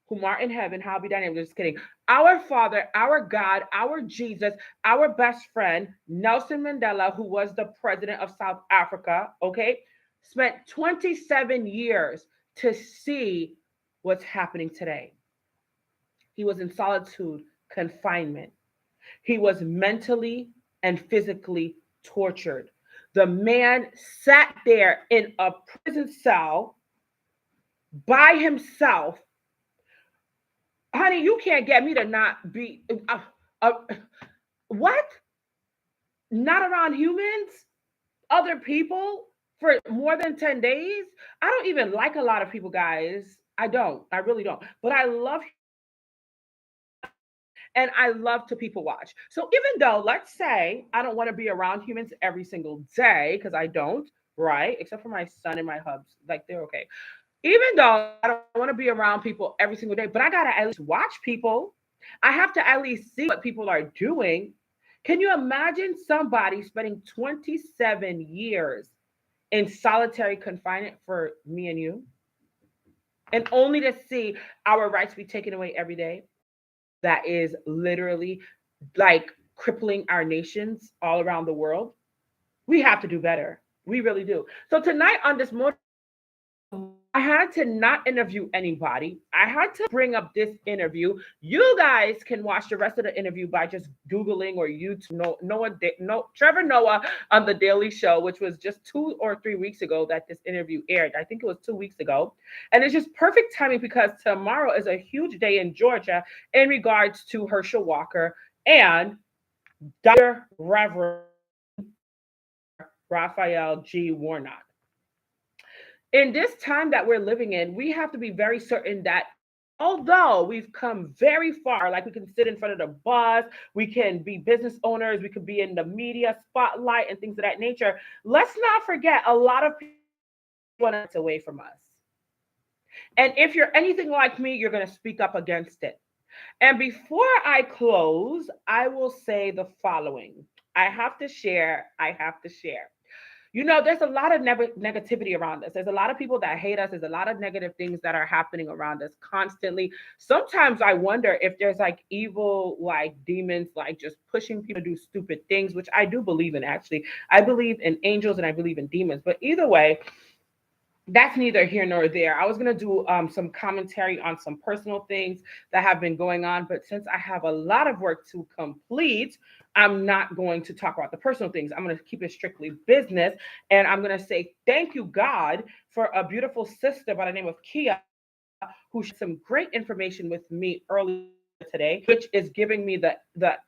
whom art in heaven, hallowed be thy name. Just kidding. Our Father, our God, our Jesus, our best friend, Nelson Mandela, who was the president of South Africa, okay, spent 27 years to see what's happening today. He was in solitude, confinement. He was mentally and physically tortured. The man sat there in a prison cell by himself. Honey, you can't get me to not be what? Not around humans, other people for more than 10 days. I don't even like a lot of people, guys. I don't. I really don't. But I love and I love to people watch. So even though, let's say, I don't want to be around humans every single day, because I don't, right? Except for my son and my hubs. Like, they're okay. Even though I don't want to be around people every single day, but I got to at least watch people. I have to at least see what people are doing. Can you imagine somebody spending 27 years in solitary confinement for me and you? and only to see our rights be taken away every day. That is literally like crippling our nations all around the world. We have to do better. We really do. So tonight on this morning, I had to not interview anybody. I had to bring up this interview. You guys can watch the rest of the interview by just Googling or YouTube Trevor Noah on The Daily Show, which was just 2 or 3 weeks ago that this interview aired. I think it was 2 weeks ago. And it's just perfect timing because tomorrow is a huge day in Georgia in regards to Herschel Walker and Dr. Reverend Raphael G. Warnock. In this time that we're living in, we have to be very certain that although we've come very far, like we can sit in front of the bus, we can be business owners, we could be in the media spotlight and things of that nature, let's not forget a lot of people want it away from us. And if you're anything like me, you're going to speak up against it. And before I close, I will say the following. I have to share. You know, there's a lot of negativity around us. There's a lot of people that hate us. There's a lot of negative things that are happening around us constantly. Sometimes I wonder if there's like evil, like demons, like just pushing people to do stupid things, which I do believe in, actually. I believe in angels and I believe in demons. But either way, that's neither here nor there. I was going to do some commentary on some personal things that have been going on, but since I have a lot of work to complete, I'm not going to talk about the personal things. I'm going to keep it strictly business, and I'm going to say thank you, God, for a beautiful sister by the name of Kia who shared some great information with me earlier today, which is giving me the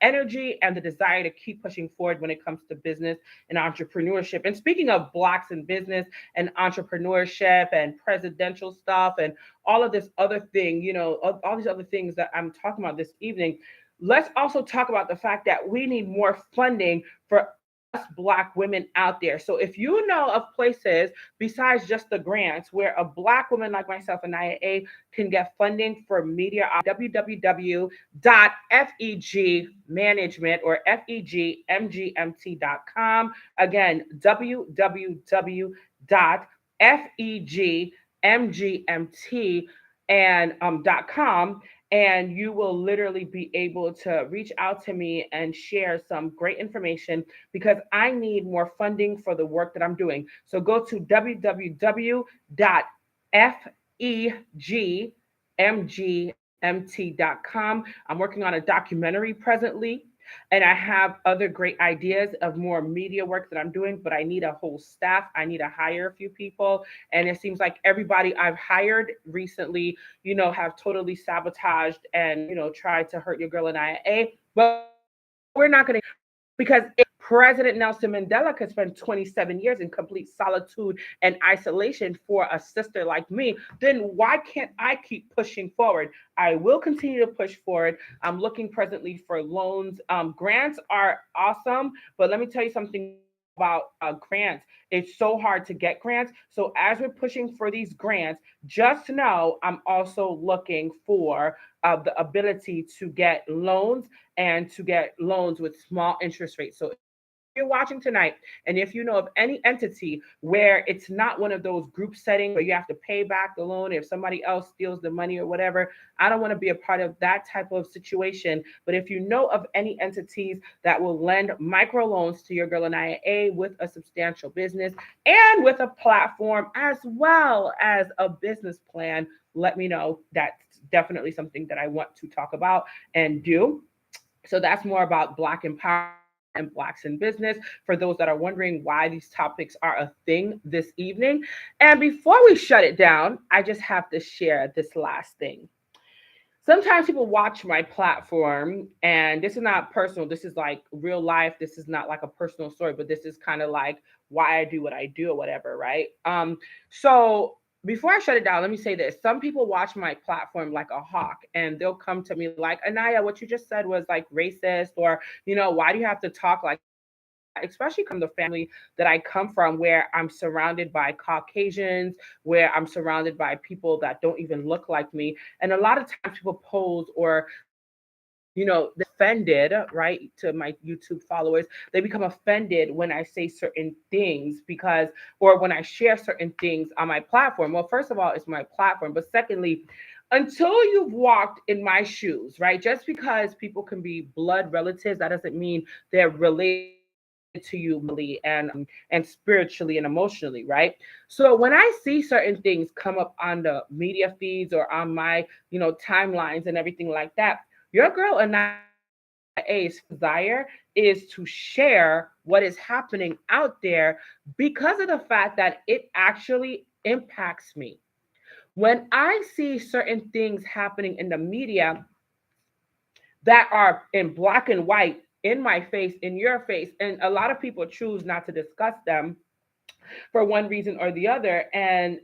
energy and the desire to keep pushing forward when it comes to business and entrepreneurship. And speaking of Blacks in business and entrepreneurship and presidential stuff and all of this other thing, you know, all these other things that I'm talking about this evening, let's also talk about the fact that we need more funding for us Black women out there. So if you know of places besides just the grants where a Black woman like myself and IA can get funding for media, www.fegmanagement or fegmgmt.com. Again, www.fegmgmt and .com, and you will literally be able to reach out to me and share some great information because I need more funding for the work that I'm doing. So go to www.fegmgmt.com. I'm working on a documentary presently, and I have other great ideas of more media work that I'm doing, but I need a whole staff. I need to hire a few people. And it seems like everybody I've hired recently, you know, have totally sabotaged and, you know, tried to hurt your girl and IA. But we're not going to, because if President Nelson Mandela could spend 27 years in complete solitude and isolation for a sister like me, then why can't I keep pushing forward? I will continue to push forward. I'm looking presently for loans. Grants are awesome, but let me tell you something about grants. It's so hard to get grants. So as we're pushing for these grants, just know I'm also looking for the ability to get loans and to get loans with small interest rates. So you're watching tonight, and if you know of any entity where it's not one of those group settings where you have to pay back the loan if somebody else steals the money or whatever, I don't want to be a part of that type of situation. But if you know of any entities that will lend microloans to your girl and IA with a substantial business and with a platform as well as a business plan, let me know. That's definitely something that I want to talk about and do. So that's more about Black empowerment and Blacks in business for those that are wondering why these topics are a thing this evening. And before we shut it down, I just have to share this last thing. Sometimes people watch my platform, and this is not personal. This is like real life. This is not like a personal story, but this is kind of like why I do what I do or whatever, right? So before I shut it down, let me say this. Some people watch my platform like a hawk, and they'll come to me like, Anaya, what you just said was like racist, or, you know, why do you have to talk like, especially from the family that I come from, where I'm surrounded by Caucasians, where I'm surrounded by people that don't even look like me. And a lot of times people pose or offended, right? To my YouTube followers, they become offended when I say certain things or when I share certain things on my platform. Well, first of all, it's my platform. But secondly, until you've walked in my shoes, right? Just because people can be blood relatives, that doesn't mean they're related to you mentally and spiritually and emotionally, right? So when I see certain things come up on the media feeds or on my, timelines and everything like that, your girl and A's desire is to share what is happening out there because of the fact that it actually impacts me. When I see certain things happening in the media that are in black and white, in my face, in your face, and a lot of people choose not to discuss them for one reason or the other. And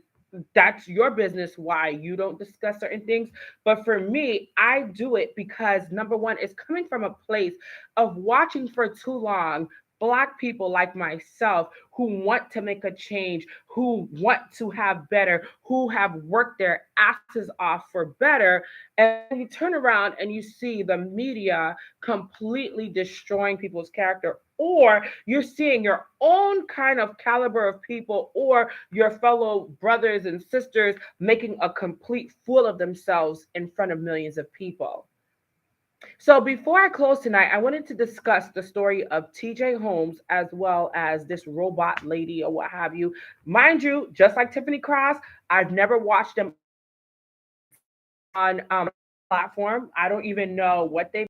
that's your business why you don't discuss certain things. But for me, I do it because number one, it's coming from a place of watching for too long Black people like myself who want to make a change, who want to have better, who have worked their asses off for better. And you turn around and you see the media completely destroying people's character, or you're seeing your own kind of caliber of people or your fellow brothers and sisters making a complete fool of themselves in front of millions of people. So before I close tonight, I wanted to discuss the story of TJ Holmes as well as this robot lady or what have you. Mind you, just like Tiffany Cross, I've never watched them on platform. I don't even know what they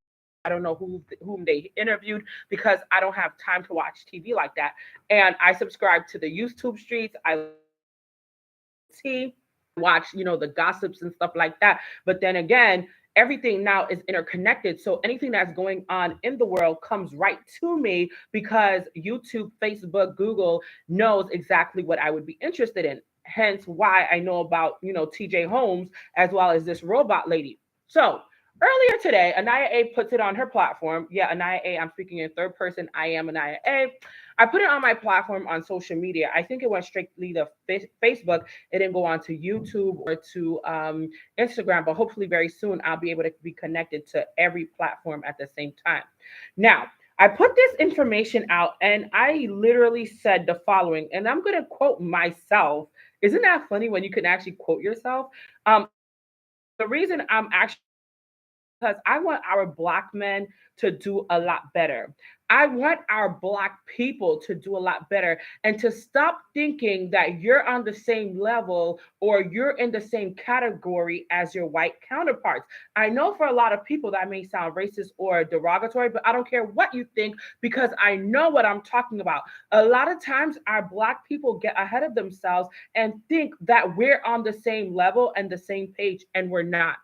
I don't know whom they interviewed because I don't have time to watch TV like that. And I subscribe to the YouTube streets. I watch, the gossips and stuff like that. But then again, everything now is interconnected. So anything that's going on in the world comes right to me because YouTube, Facebook, Google knows exactly what I would be interested in. Hence why I know about, TJ Holmes as well as this robot lady. So earlier today, Anaya A puts it on her platform. Yeah, Anaya A, I'm speaking in third person. I am Anaya A. I put it on my platform on social media. I think it went strictly to Facebook. It didn't go on to YouTube or to Instagram, but hopefully very soon I'll be able to be connected to every platform at the same time. Now, I put this information out and I literally said the following, and I'm going to quote myself. Isn't that funny when you can actually quote yourself? The reason I'm actually because I want our Black men to do a lot better. I want our Black people to do a lot better and to stop thinking that you're on the same level or you're in the same category as your white counterparts. I know for a lot of people that may sound racist or derogatory, but I don't care what you think because I know what I'm talking about. A lot of times our Black people get ahead of themselves and think that we're on the same level and the same page, and we're not.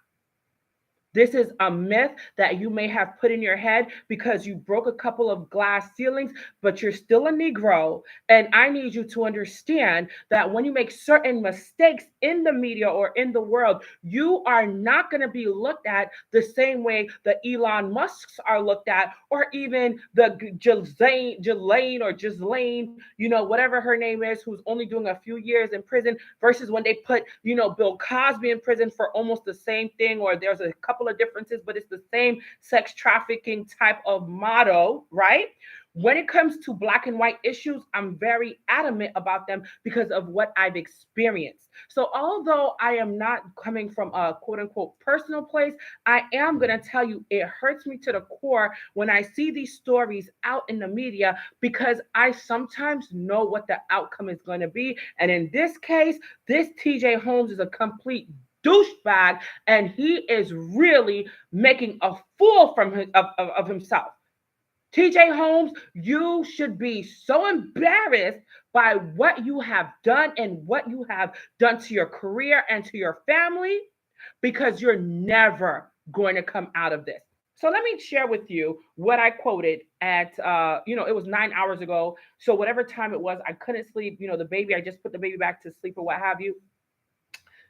This is a myth that you may have put in your head because you broke a couple of glass ceilings, but you're still a Negro. And I need you to understand that when you make certain mistakes in the media or in the world, you are not going to be looked at the same way the Elon Musks are looked at, or even the Ghislaine or Ghislaine, whatever her name is, who's only doing a few years in prison, versus when they put, Bill Cosby in prison for almost the same thing, or there's a couple of differences, but it's the same sex trafficking type of motto, right? When it comes to Black and white issues, I'm very adamant about them because of what I've experienced. So although I am not coming from a quote unquote personal place, I am going to tell you it hurts me to the core when I see these stories out in the media because I sometimes know what the outcome is going to be. And in this case, this TJ Holmes is a complete douchebag, and he is really making a fool of himself. TJ Holmes, you should be so embarrassed by what you have done and what you have done to your career and to your family because you're never going to come out of this. So let me share with you what I quoted at, it was 9 hours ago. So whatever time it was, I couldn't sleep. The baby, I just put the baby back to sleep or what have you.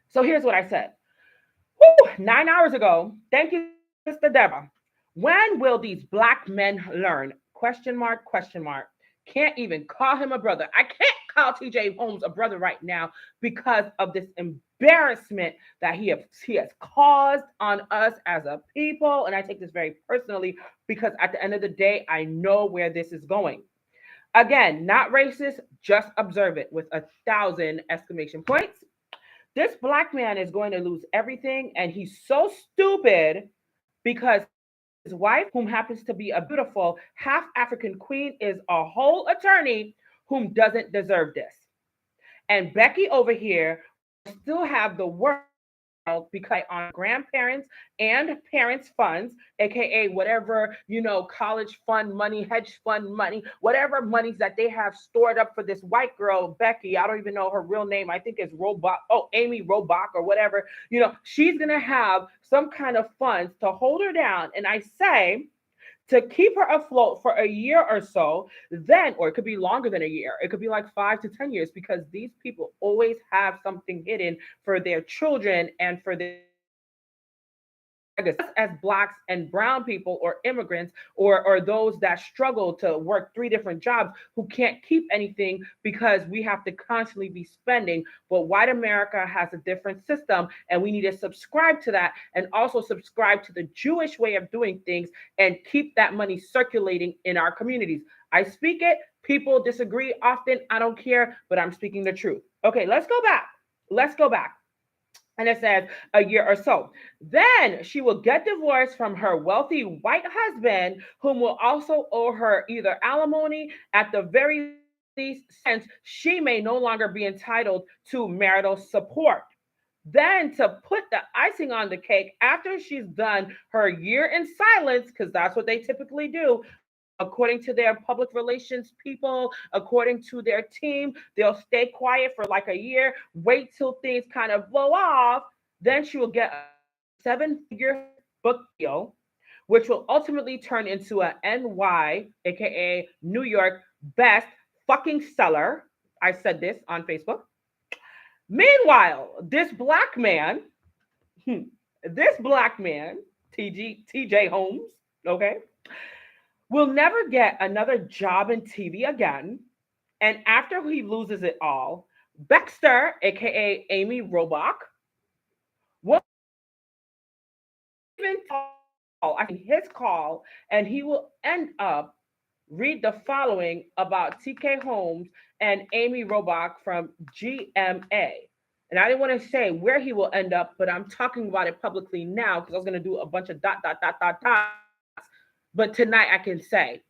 So here's what I said. 9 hours ago. Thank you, Sister Deborah. When will these Black men learn? Question mark, question mark. can't even call him a brother. I can't call TJ Holmes a brother right now because of this embarrassment that he has caused on us as a people. And I take this very personally because at the end of the day, I know where this is going. Again, not racist, just observe it with 1,000 exclamation points. This black man is going to lose everything, and he's so stupid because his wife, whom happens to be a beautiful half African queen, is a whole attorney whom doesn't deserve this. And Becky over here still have the world because on grandparents and parents funds, aka whatever, college fund money, hedge fund money, whatever monies that they have stored up for this white girl Becky. I don't even know her real name. I think it's Robach. Oh, Amy Robach or whatever. She's gonna have some kind of funds to hold her down. And I say, to keep her afloat for a year or so, then, or it could be longer than a year, it could be like 5 to 10 years, because these people always have something hidden for their children and for their as blacks and brown people or immigrants or those that struggle to work 3 different jobs who can't keep anything because we have to constantly be spending. But white America has a different system, and we need to subscribe to that, and also subscribe to the Jewish way of doing things and keep that money circulating in our communities. I speak it. People disagree often. I don't care, but I'm speaking the truth. Okay, let's go back. And it says a year or so. Then she will get divorced from her wealthy white husband, whom will also owe her either alimony, at the very least, since she may no longer be entitled to marital support. Then, to put the icing on the cake, after she's done her year in silence, because that's what they typically do, according to their public relations people, according to their team, they'll stay quiet for like a year, wait till things kind of blow off. Then she will get a 7-figure book deal, which will ultimately turn into a NY, aka New York, best fucking seller. I said this on Facebook. Meanwhile, this black man, TJ Holmes, okay, will never get another job in TV again. And after he loses it all, Baxter, aka Amy Robach, will even his call, and he will end up read the following about TK Holmes and Amy Robach from GMA. And I didn't want to say where he will end up, but I'm talking about it publicly now because I was going to do a bunch of ... But tonight I can say,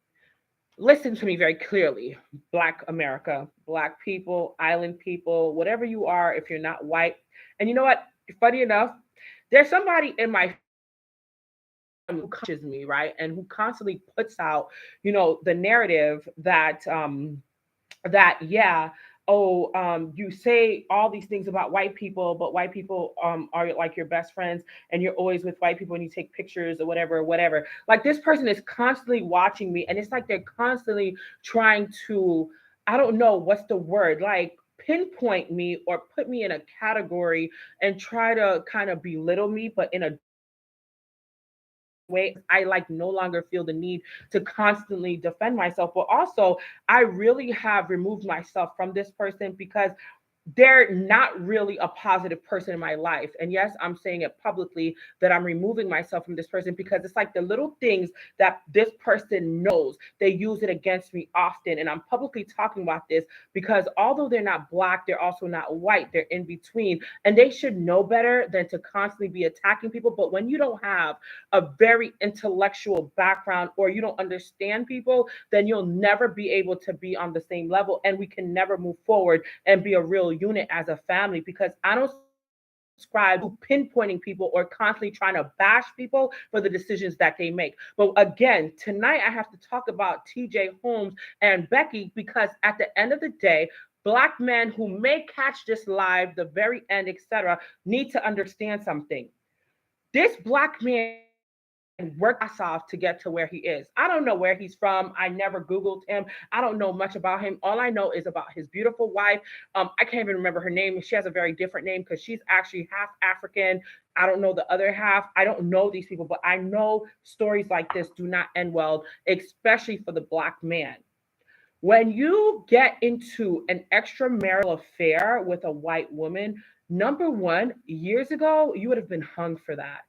listen to me very clearly, Black America, Black people, island people, whatever you are, if you're not white. And you know what? Funny enough, there's somebody in my who coaches me, right? And who constantly puts out, the narrative that you say all these things about white people, but white people are like your best friends, and you're always with white people and you take pictures or whatever. Like, this person is constantly watching me, and it's like they're constantly trying to, I don't know what's the word, like pinpoint me or put me in a category and try to kind of belittle me, but in a way I like no longer feel the need to constantly defend myself. But also, I really have removed myself from this person because they're not really a positive person in my life. And yes, I'm saying it publicly that I'm removing myself from this person because it's like the little things that this person knows, they use it against me often. And I'm publicly talking about this because although they're not Black, they're also not white, they're in between. And they should know better than to constantly be attacking people. But when you don't have a very intellectual background or you don't understand people, then you'll never be able to be on the same level. And we can never move forward and be a real unit as a family, because I don't subscribe to pinpointing people or constantly trying to bash people for the decisions that they make. But again, tonight I have to talk about TJ Holmes and Becky because at the end of the day, Black men who may catch this live, the very end, etc., need to understand something. This Black man work us off to get to where he is. I don't know where he's from. I never Googled him. I don't know much about him. All I know is about his beautiful wife. I can't even remember her name. She has a very different name because she's actually half African. I don't know the other half. I don't know these people, but I know stories like this do not end well, especially for the Black man. When you get into an extramarital affair with a white woman, number one, years ago, you would have been hung for that.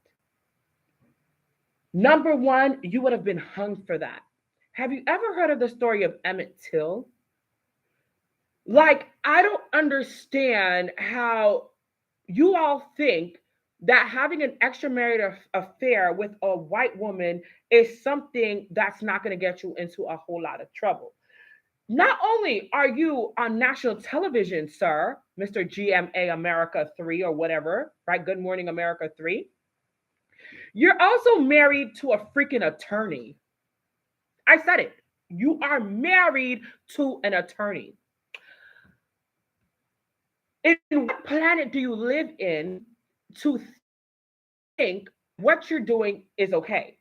Number one, you would have been hung for that. Have you ever heard of the story of Emmett Till? Like, I don't understand how you all think that having an extramarital affair with a white woman is something that's not going to get you into a whole lot of trouble. Not only are you on national television, sir, Mr. GMA America 3 or whatever, right? Good Morning America 3. You're also married to a freaking attorney. I said it. You are married to an attorney. In what planet do you live in to think what you're doing is okay?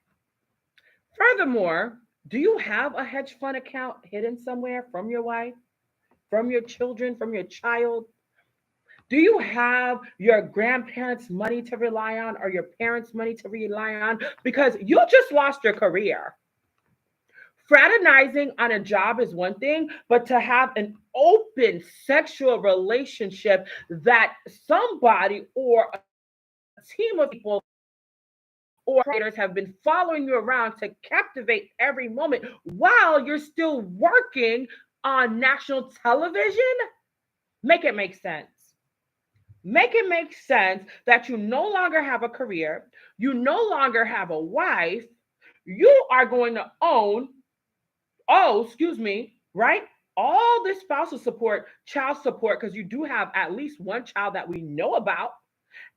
Furthermore, do you have a hedge fund account hidden somewhere from your wife, from your children, from your child? Do you have your grandparents' money to rely on or your parents' money to rely on? Because you just lost your career. Fraternizing on a job is one thing, but to have an open sexual relationship that somebody or a team of people or creators have been following you around to captivate every moment while you're still working on national television, make it make sense. Make it make sense that you no longer have a career, you no longer have a wife, you are going to own, right? All this spousal support, child support, because you do have at least one child that we know about.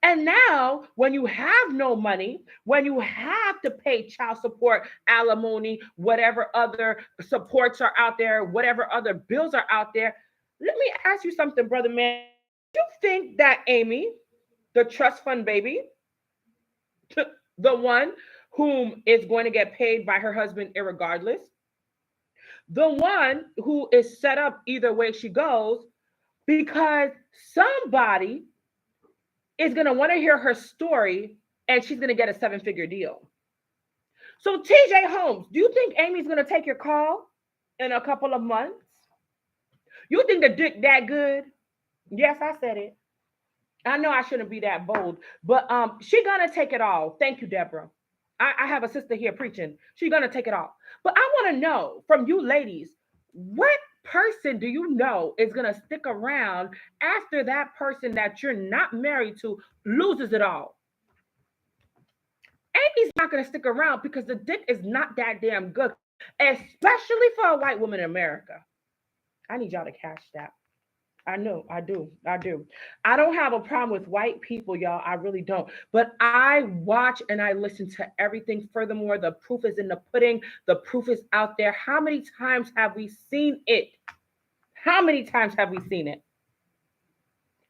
And now, when you have no money, when you have to pay child support, alimony, whatever other supports are out there, whatever other bills are out there, let me ask you something, brother man. Do you think that Amy, the trust fund baby, the one whom is going to get paid by her husband irregardless, the one who is set up either way she goes, because somebody is going to want to hear her story and she's going to get a 7-figure deal. So, TJ Holmes, do you think Amy's going to take your call in a couple of months? You think the dick that good? Yes, I said it. I know I shouldn't be that bold, but she going to take it all. Thank you, Deborah. I have a sister here preaching. She's going to take it all. But I want to know from you ladies, what person do you know is going to stick around after that person that you're not married to loses it all? Amy's not going to stick around because the dick is not that damn good, especially for a white woman in America. I need y'all to catch that. I know, I do. I don't have a problem with white people, y'all. I really don't. But I watch and I listen to everything. Furthermore, the proof is in the pudding. The proof is out there. How many times have we seen it? How many times have we seen it?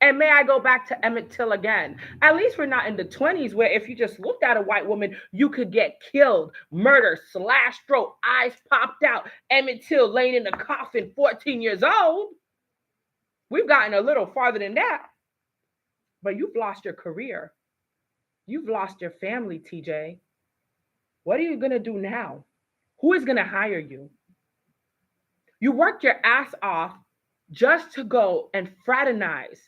And may I go back to Emmett Till again? At least we're not in the 20s where if you just looked at a white woman, you could get killed, murdered, slashed throat, eyes popped out, Emmett Till laying in a coffin, 14 years old. We've gotten a little farther than that. But you've lost your career. You've lost your family, TJ. What are you going to do now? Who is going to hire you? You worked your ass off just to go and fraternize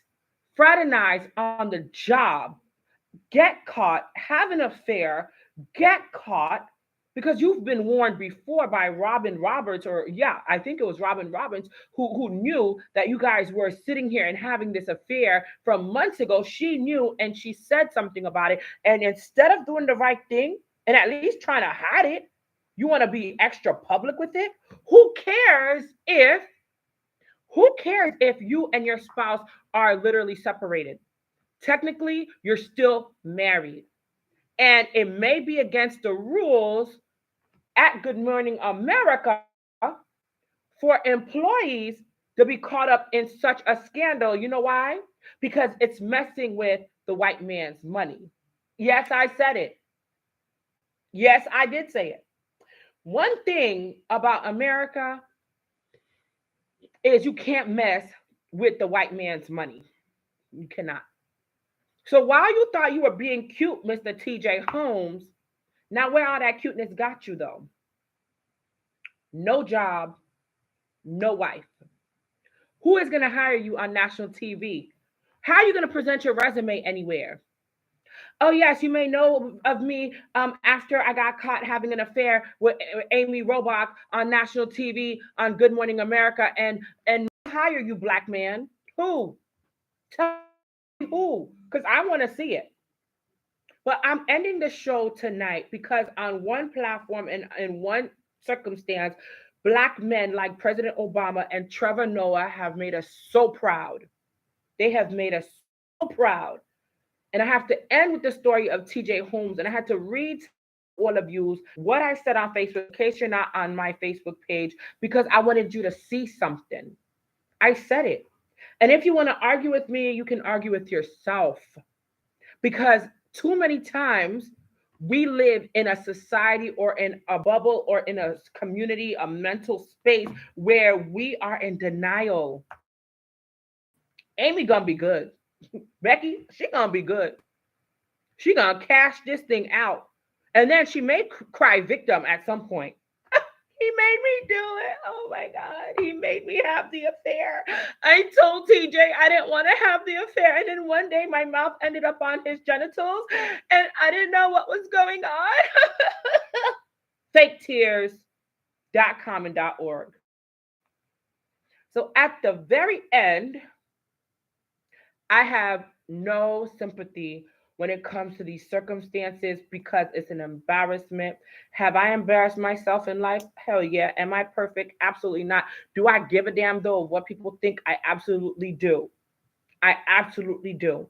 on the job, get caught, have an affair, get caught, because you've been warned before by Robin Roberts, I think it was Robin Roberts, who knew that you guys were sitting here and having this affair from months ago. She knew and she said something about it. And instead of doing the right thing and at least trying to hide it, you want to be extra public with it? Who cares if you and your spouse are literally separated? Technically, you're still married. And it may be against the rules at Good Morning America for employees to be caught up in such a scandal. You know why? Because it's messing with the white man's money. Yes, I said it. Yes, I did say it. One thing about America is you can't mess with the white man's money. You cannot. So while you thought you were being cute, Mr. TJ Holmes, now where all that cuteness got you though? No job, no wife. Who is going to hire you on national TV? How are you going to present your resume anywhere? Oh, yes, you may know of me after I got caught having an affair with Amy Robach on national TV on Good Morning America. And hire you, black man. Who? Tell me who, because I want to see it. But I'm ending the show tonight because on one platform and in one circumstance, black men like President Obama and Trevor Noah have made us so proud. They have made us so proud. And I have to end with the story of TJ Holmes. And I had to read all of you what I said on Facebook, in case you're not on my Facebook page, because I wanted you to see something. I said it. And if you want to argue with me, you can argue with yourself. Because too many times we live in a society or in a bubble or in a community, a mental space where we are in denial. Amy gonna be good. Becky, she gonna be good. She gonna cash this thing out. And then she may cry victim at some point. He made me do it. Oh my God. He made me have the affair. I told TJ I didn't want to have the affair. And then one day my mouth ended up on his genitals and I didn't know what was going on. Faketears.com and .org. So at the very end, I have no sympathy when it comes to these circumstances because it's an embarrassment. Have I embarrassed myself in life? Hell yeah. Am I perfect? Absolutely not. Do I give a damn though of what people think? I absolutely do. I absolutely do.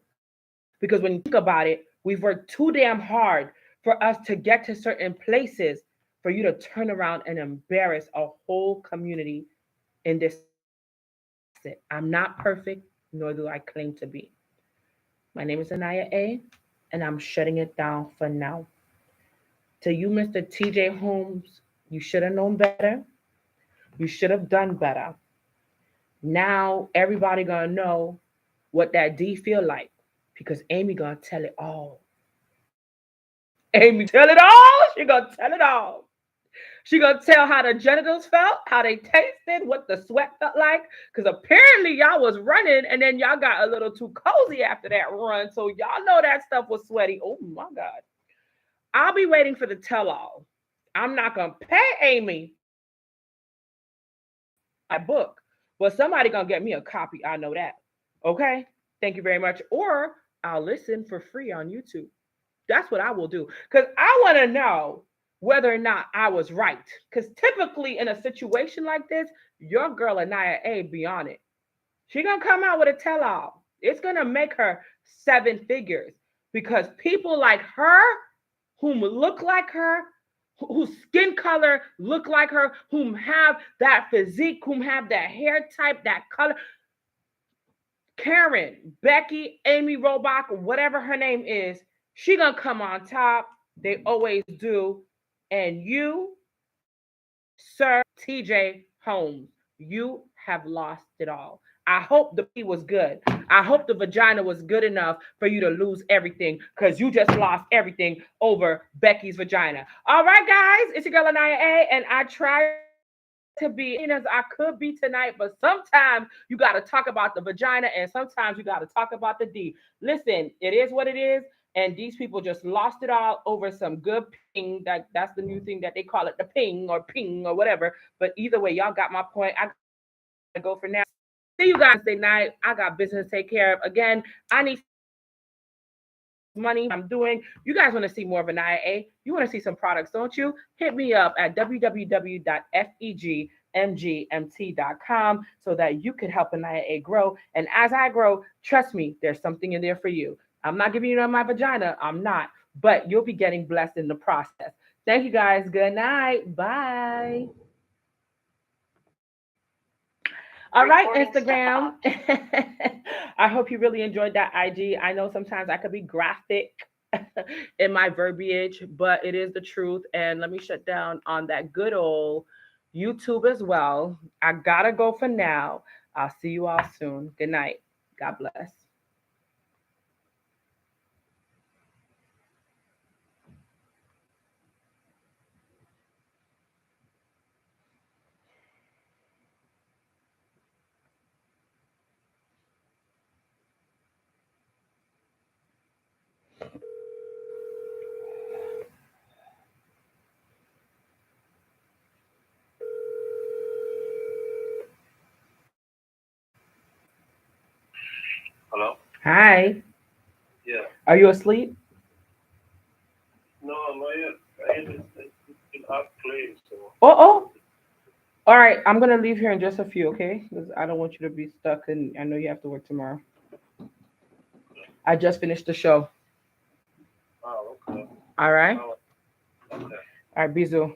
Because when you think about it, we've worked too damn hard for us to get to certain places for you to turn around and embarrass a whole community in this. I'm not perfect, nor do I claim to be. My name is Anaya A, and I'm shutting it down for now. To you, Mr. TJ Holmes, you should have known better. You should have done better. Now everybody gonna know what that D feel like because Amy gonna tell it all. Amy tell it all. She gonna tell it all. She gonna tell how the genitals felt, how they tasted, what the sweat felt like. Because apparently y'all was running and then y'all got a little too cozy after that run. So y'all know that stuff was sweaty. Oh my God. I'll be waiting for the tell-all. I'm not gonna pay Amy my book, but somebody gonna get me a copy. I know that. Okay. Thank you very much. Or I'll listen for free on YouTube. That's what I will do. Because I want to know whether or not I was right. Because typically in a situation like this, your girl Anaya A be on it. She gonna come out with a tell-all. It's gonna make her 7 figures because people like her, whom look like her, whose skin color look like her, whom have that physique, whom have that hair type, that color. Karen, Becky, Amy Robach, whatever her name is, she gonna come on top. They always do. And you, Sir TJ Holmes, you have lost it all. I hope the pee was good. I hope the vagina was good enough for you to lose everything because you just lost everything over Becky's vagina. All right, guys, it's your girl Anaya A, and I try to be as I could be tonight, but sometimes you got to talk about the vagina and sometimes you got to talk about the D. Listen, it is what it is. And these people just lost it all over some good ping. That's the new thing that they call it, the ping or whatever. But either way, y'all got my point. I gotta go for now. See you guys Wednesday night. I got business to take care of. Again, I need money. I'm doing. You guys want to see more of an IA? You want to see some products, don't you? Hit me up at www.fegmgmt.com so that you can help an IA grow. And as I grow, trust me, there's something in there for you. I'm not giving you my vagina. I'm not. But you'll be getting blessed in the process. Thank you guys. Good night. Bye. All right, Instagram. I hope you really enjoyed that IG. I know sometimes I could be graphic in my verbiage, but it is the truth. And let me shut down on that good old YouTube as well. I gotta go for now. I'll see you all soon. Good night. God bless. Hello? Hi. Yeah. Are you asleep? No, I'm not yet. I ain't in art play, so. Oh. All right. I'm gonna leave here in just a few, okay? Because I don't want you to be stuck, and I know you have to work tomorrow. I just finished the show. Oh, okay. All right. Oh, okay. All right, bisous.